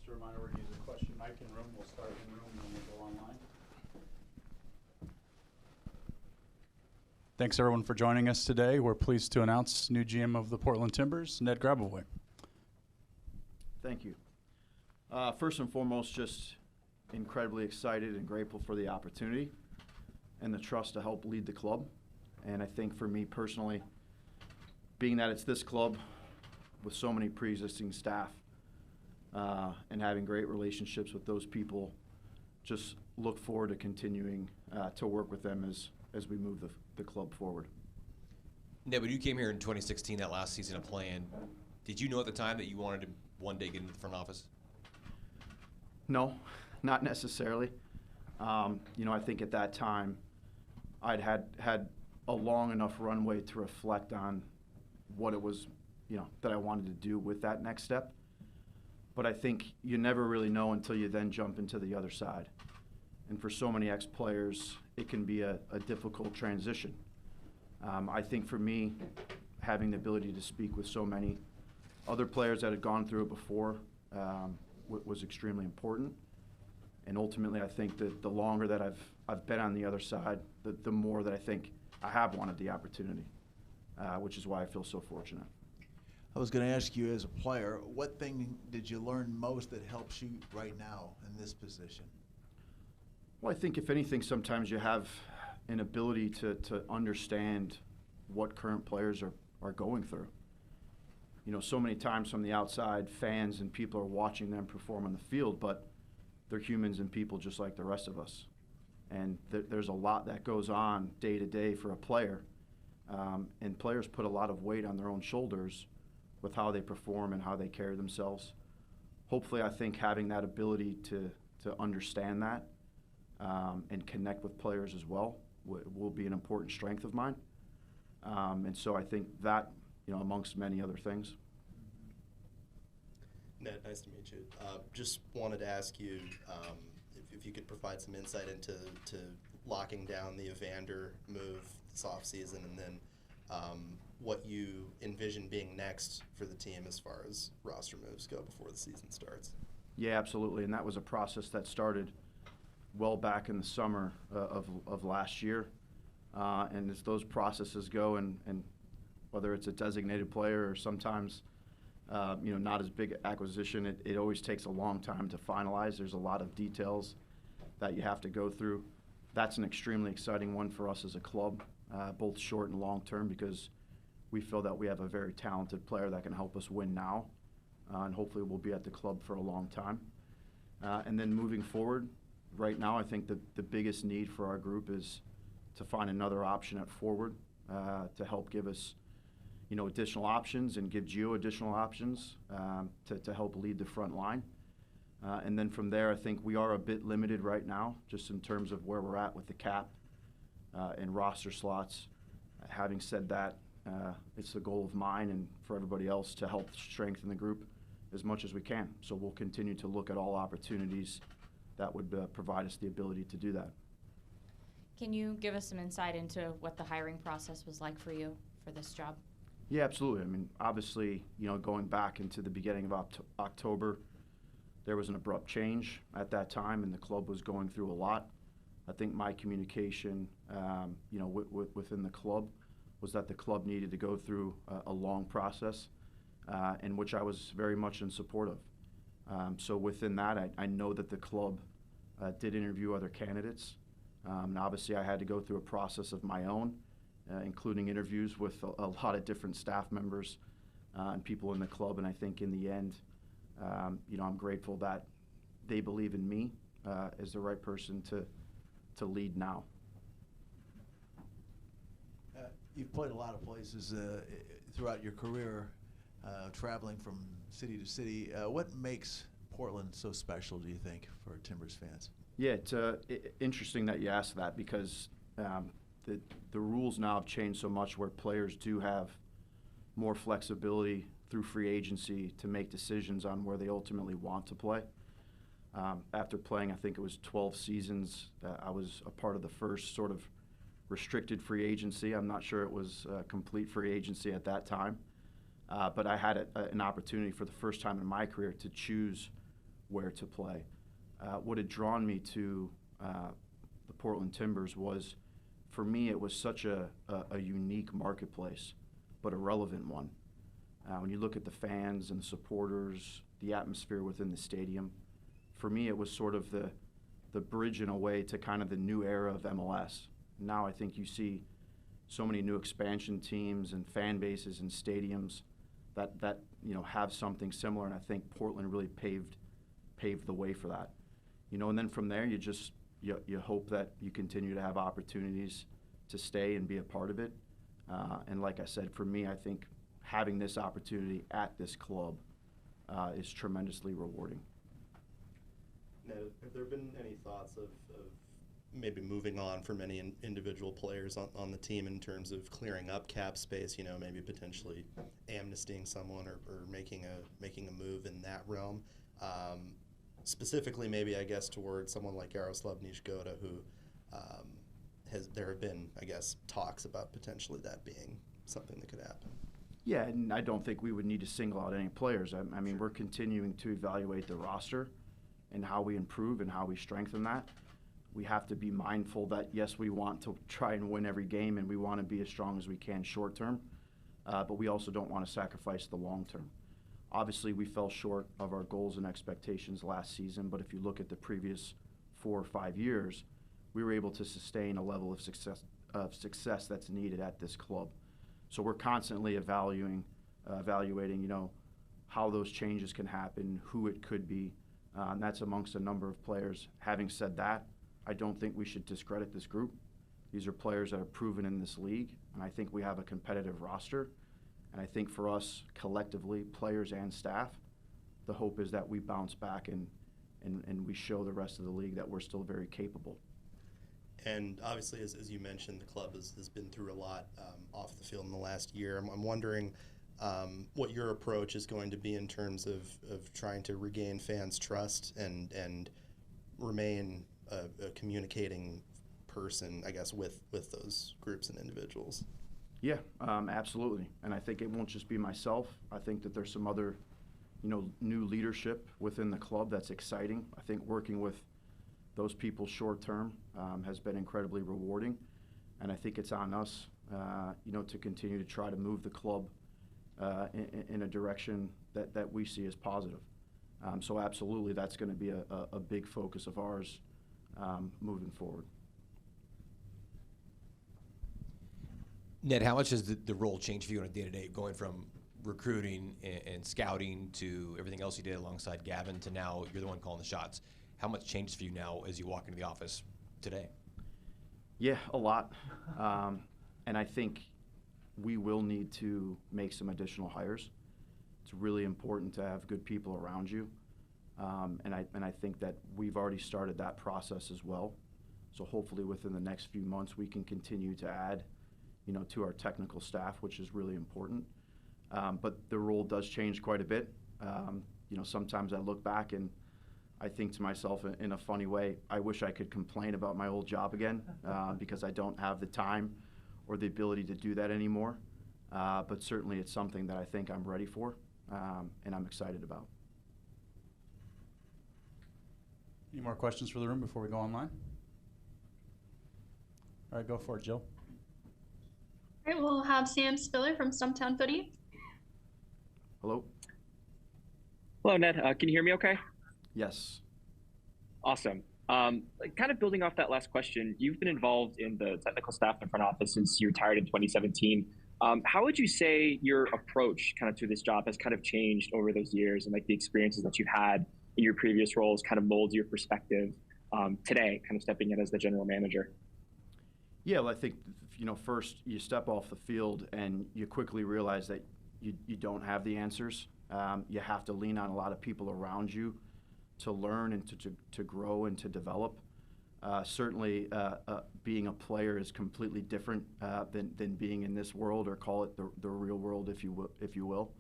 Just a reminder, we're going to use a question mic in room. We'll start in room and then we'll go online. Thanks everyone for joining us today. We're pleased to announce new GM of the Portland Timbers, Ned Grabavoy. Thank you. First and foremost, just incredibly excited and grateful for the opportunity and the trust to help lead the club. And I think for me personally, being that it's this club with so many pre-existing staff and having great relationships with those people, just look forward to continuing to work with them as we move the club forward. Ned, when you came here in 2016, that last season of playing, did you know at the time that you wanted to one day get into the front office? No, not necessarily. I think at that time I'd had a long enough runway to reflect on what it was, that I wanted to do with that next step. But I think you never really know until you then jump into the other side. And for so many ex-players, it can be a difficult transition. I think for me, having the ability to speak with so many other players that had gone through it before was extremely important. And ultimately, I think that the longer that I've been on the other side, the more that I think I have wanted the opportunity, which is why I feel so fortunate. I was going to ask you, as a player, what thing did you learn most that helps you right now in this position? Well, I think if anything, sometimes you have an ability to understand what current players are going through. So many times from the outside, fans and people are watching them perform on the field, but they're humans and people just like the rest of us. And there's a lot that goes on day to day for a player. And players put a lot of weight on their own shoulders with how they perform and how they carry themselves. Hopefully, I think having that ability to understand that and connect with players as well will be an important strength of mine. And so I think that, amongst many other things. Ned, nice to meet you. Just wanted to ask you if you could provide some insight into locking down the Evander move this offseason, and then what you envision being next for the team as far as roster moves go before the season starts. Yeah, absolutely. And that was a process that started well back in the summer of last year. And as those processes go, and whether it's a designated player or sometimes not as big acquisition, it always takes a long time to finalize. There's a lot of details that you have to go through. That's an extremely exciting one for us as a club, both short and long term, because we feel that we have a very talented player that can help us win now, and hopefully will be at the club for a long time. And then moving forward, right now I think the biggest need for our group is to find another option at forward to help give us additional options and give Gio additional options to help lead the front line. And then from there, I think we are a bit limited right now, just in terms of where we're at with the cap and roster slots. Having said that, it's the goal of mine and for everybody else to help strengthen the group as much as we can. So we'll continue to look at all opportunities that would provide us the ability to do that. Can you give us some insight into what the hiring process was like for you for this job? Yeah, absolutely. I mean, obviously, going back into the beginning of October, there was an abrupt change at that time, and the club was going through a lot. I think my communication, within the club was that the club needed to go through a long process, in which I was very much in support of. So within that, I know that the club did interview other candidates. And obviously, I had to go through a process of my own, including interviews with a lot of different staff members and people in the club. And I think in the end, I'm grateful that they believe in me as the right person to lead now. You've played a lot of places throughout your career, traveling from city to city. What makes Portland so special, do you think, for Timbers fans? Yeah, it's interesting that you asked that, because the rules now have changed so much where players do have more flexibility through free agency to make decisions on where they ultimately want to play. After playing, I think it was 12 seasons, I was a part of the first sort of restricted free agency. I'm not sure it was complete free agency at that time, but I had an opportunity for the first time in my career to choose where to play. What had drawn me to the Portland Timbers was, for me, it was such a unique marketplace, but a relevant one. When you look at the fans and supporters, the atmosphere within the stadium, for me it was sort of the bridge in a way to kind of the new era of MLS. Now I think you see so many new expansion teams and fan bases and stadiums that have something similar, and I think Portland really paved the way for that. And then from there you hope that you continue to have opportunities to stay and be a part of it. And like I said, for me, I think having this opportunity at this club is tremendously rewarding. Now, have there been any thoughts of maybe moving on from any individual players on the team in terms of clearing up cap space, maybe potentially amnestying someone or making a move in that realm? Specifically, maybe, I guess, towards someone like Jaroslav Niezgoda, who there have been, I guess, talks about potentially that being something that could happen. Yeah, and I don't think we would need to single out any players. I mean, we're continuing to evaluate the roster and how we improve and how we strengthen that. We have to be mindful that, yes, we want to try and win every game and we want to be as strong as we can short term, but we also don't want to sacrifice the long term. Obviously, we fell short of our goals and expectations last season, but if you look at the previous 4 or 5 years, we were able to sustain a level of success that's needed at this club. So we're constantly evaluating, how those changes can happen, who it could be, and that's amongst a number of players. Having said that, I don't think we should discredit this group. These are players that are proven in this league, and I think we have a competitive roster. And I think for us, collectively, players and staff, the hope is that we bounce back and we show the rest of the league that we're still very capable. And obviously, as you mentioned, the club has been through a lot off the field in the last year. I'm wondering what your approach is going to be in terms of trying to regain fans' trust and remain a communicating person, I guess, with those groups and individuals. Yeah, absolutely. And I think it won't just be myself. I think that there's some other, new leadership within the club that's exciting. I think working with those people short term has been incredibly rewarding. And I think it's on us, to continue to try to move the club in a direction that we see as positive. So absolutely, that's going to be a big focus of ours moving forward. Ned, how much has the role changed for you on a day-to-day, going from recruiting and scouting to everything else you did alongside Gavin to now you're the one calling the shots? How much changes for you now as you walk into the office today? Yeah, a lot. And I think we will need to make some additional hires. It's really important to have good people around you. And I think that we've already started that process as well. So hopefully within the next few months we can continue to add to our technical staff, which is really important. But the role does change quite a bit. Sometimes I look back and I think to myself in a funny way, I wish I could complain about my old job again because I don't have the time or the ability to do that anymore. But certainly it's something that I think I'm ready for and I'm excited about. Any more questions for the room before we go online? All right, go for it, Jill. All right, we'll have Sam Spiller from Stumptown Footy. Hello? Hello, Ned. Can you hear me okay? Yes. Awesome. Kind of building off that last question, you've been involved in the technical staff and front office since you retired in 2017. How would you say your approach kind of to this job has kind of changed over those years, and the experiences that you've had in your previous roles kind of molds your perspective today, kind of stepping in as the general manager? Yeah, well, I think, first you step off the field and you quickly realize that you don't have the answers. You have to lean on a lot of people around you to learn and to grow and to develop. Certainly, being a player is completely different than being in this world, or call it the real world, if you will.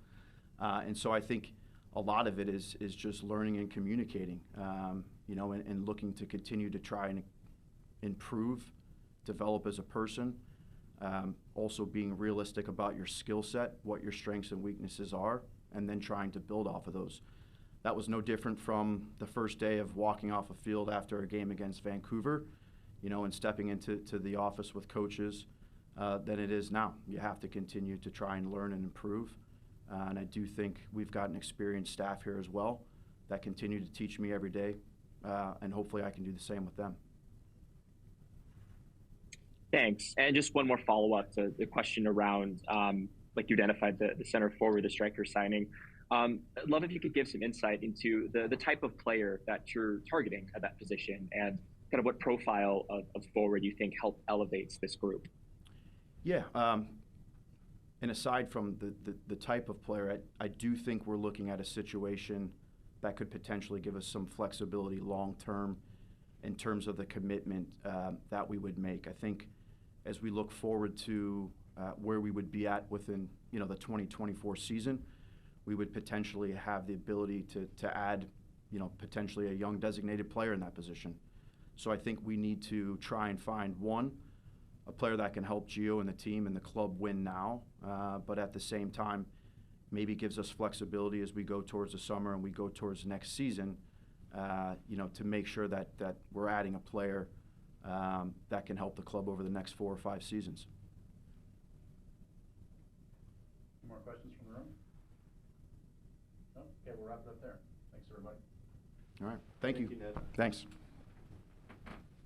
And so I think a lot of it is just learning and communicating, and looking to continue to try and improve, develop as a person. Also being realistic about your skill set, what your strengths and weaknesses are, and then trying to build off of those. that was no different from the first day of walking off a field after a game against Vancouver, and stepping into the office with coaches than it is now. You have to continue to try and learn and improve. And I do think we've got an experienced staff here as well that continue to teach me every day, and hopefully I can do the same with them. Thanks. And just one more follow-up to the question around, like you identified the center forward, the striker signing. I'd love if you could give some insight into the type of player that you're targeting at that position and kind of what profile of forward you think elevates this group. Yeah. And aside from the type of player, I do think we're looking at a situation that could potentially give us some flexibility long-term in terms of the commitment that we would make. I think as we look forward to where we would be at within the 2024 season, we would potentially have the ability to add potentially a young designated player in that position. So I think we need to try and find a player that can help Gio and the team and the club win now, but at the same time maybe gives us flexibility as we go towards the summer and we go towards next season, to make sure that we're adding a player that can help the club over the next 4 or 5 seasons. Any more questions from the room? No? Okay, we'll wrap it up there. Thanks, everybody. All right. Thank you. Ned. Thanks.